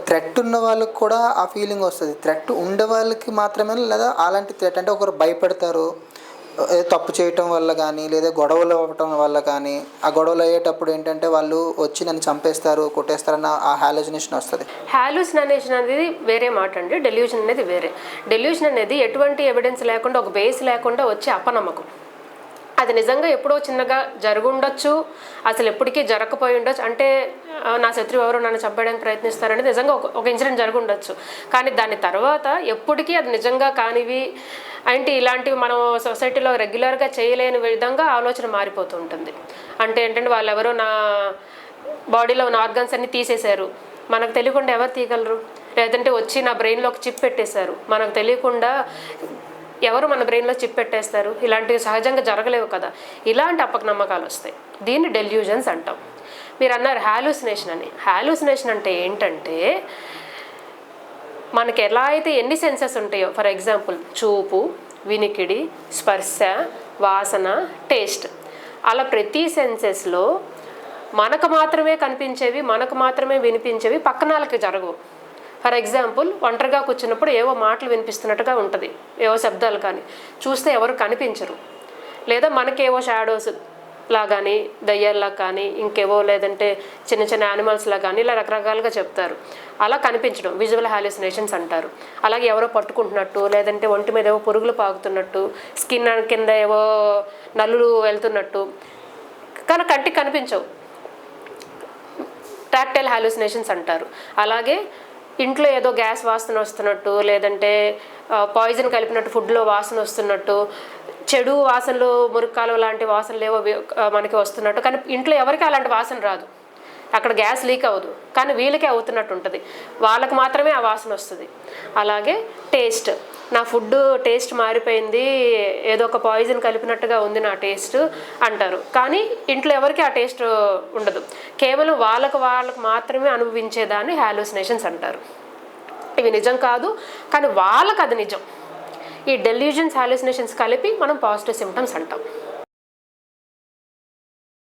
Threat ఉన్న వాళ్ళకి కూడా ఆ ఫీలింగ్ వస్తుంది. థ్రెట్ ఉండే వాళ్ళకి మాత్రమే, లేదా అలాంటి థ్రెట్ అంటే ఒకరు భయపడతారు ఏదో తప్పు చేయటం వల్ల కానీ, లేదా గొడవలు అవ్వటం వల్ల కానీ, ఆ గొడవలు అయ్యేటప్పుడు ఏంటంటే వాళ్ళు వచ్చి నన్ను చంపేస్తారు, కొట్టేస్తారన్న ఆ హాలుసినేషన్ వస్తుంది. హాలుసినేషన్ అనేది వేరే మాట అండి, డెల్యూషన్ అనేది వేరే. డెల్యూషన్ అనేది ఎటువంటి ఎవిడెన్స్ లేకుండా, ఒక బేస్ లేకుండా వచ్చే అపనమ్మకం. అది నిజంగా ఎప్పుడో చిన్నగా జరుగుండొచ్చు, అసలు ఎప్పటికీ జరగకపోయి ఉండొచ్చు. అంటే నా శత్రువు ఎవరో నన్ను చంపడానికి ప్రయత్నిస్తారనేది నిజంగా ఒక ఇన్సిడెంట్ జరుగుండొచ్చు. కానీ దాని తర్వాత ఎప్పటికీ అది నిజంగా కానివి అంటే ఇలాంటివి మనం సొసైటీలో రెగ్యులర్గా చేయలేని విధంగా ఆలోచన మారిపోతూ ఉంటుంది. అంటే ఏంటంటే వాళ్ళు ఎవరో నా బాడీలో ఉన్న ఆర్గన్స్ అన్ని తీసేశారు, మనకు తెలియకుండా ఎవరు తీయగలరు? లేదంటే వచ్చి నా బ్రెయిన్లో ఒక చిప్ పెట్టేశారు, మనకు తెలియకుండా ఎవరు మన బ్రెయిన్లో చిప్ పెట్టేస్తారు? ఇలాంటివి సహజంగా జరగలేవు కదా. ఇలాంటి అపనమ్మకాలు వస్తాయి. దీన్ని డెల్యూజన్స్ అంటాం. మీరు అన్నారు హాలుసినేషన్ అని. హాలుసినేషన్ అంటే ఏంటంటే మనకి ఎలా అయితే ఎన్ని సెన్సెస్ ఉంటాయో, ఫర్ ఎగ్జాంపుల్ చూపు, వినికిడి, స్పర్శ, వాసన, టేస్ట్, అలా ప్రతి సెన్సెస్లో మనకు మాత్రమే కనిపించేవి, మనకు మాత్రమే వినిపించేవి పక్కన వాళ్ళకి జరగవు. ఫర్ ఎగ్జాంపుల్ ఒంటరిగా కూర్చున్నప్పుడు ఏవో మాటలు వినిపిస్తున్నట్టుగా ఉంటుంది, ఏవో శబ్దాలు కానీ చూస్తే ఎవరు కనిపించరు. లేదా మనకేవో షాడోస్ లా కానీ, దయ్యాల్లా కానీ, ఇంకేవో లేదంటే చిన్న చిన్న యానిమల్స్లా కానీ ఇలా రకరకాలుగా చెప్తారు. అలా కనిపించడం విజువల్ హాలుసినేషన్స్ అంటారు. అలాగే ఎవరో పట్టుకుంటున్నట్టు, లేదంటే ఒంటి మీద ఏవో పురుగులు పాకుతున్నట్టు, స్కిన్ కింద ఏవో నల్లులు వెళ్తున్నట్టు, కానీ కంటికి కనిపించవు, టాక్టైల్ హాలుసినేషన్స్ అంటారు. అలాగే ఇంట్లో ఏదో గ్యాస్ వాసన వస్తున్నట్టు, లేదంటే పాయిజన్ కలిపినట్టు ఫుడ్లో వాసన వస్తున్నట్టు, చెడు వాసనలు, మురికాలు లాంటి వాసనలు ఏవో మనకి వస్తున్నట్టు, కానీ ఇంట్లో ఎవరికి అలాంటి వాసన రాదు, అక్కడ గ్యాస్ లీక్ అవ్వదు, కానీ వీళ్ళకే అవుతున్నట్టు ఉంటుంది, వాళ్ళకి మాత్రమే ఆ వాసన వస్తుంది. అలాగే టేస్ట్, నా ఫుడ్ టేస్ట్ మారిపోయింది, ఏదో ఒక పాయిజన్ కలిపినట్టుగా ఉంది నా టేస్ట్ అంటారు, కానీ ఇంట్లో ఎవరికి ఆ టేస్ట్ ఉండదు, కేవలం వాళ్ళకు మాత్రమే అనుభవించేదాన్ని హాలుసినేషన్స్ అంటారు. ఇవి నిజం కాదు, కానీ వాళ్ళకి అది నిజం. ఈ డెల్యూజన్స్, హాలుసినేషన్స్ కలిపి మనం పాజిటివ్ సిమ్టమ్స్ అంటాం.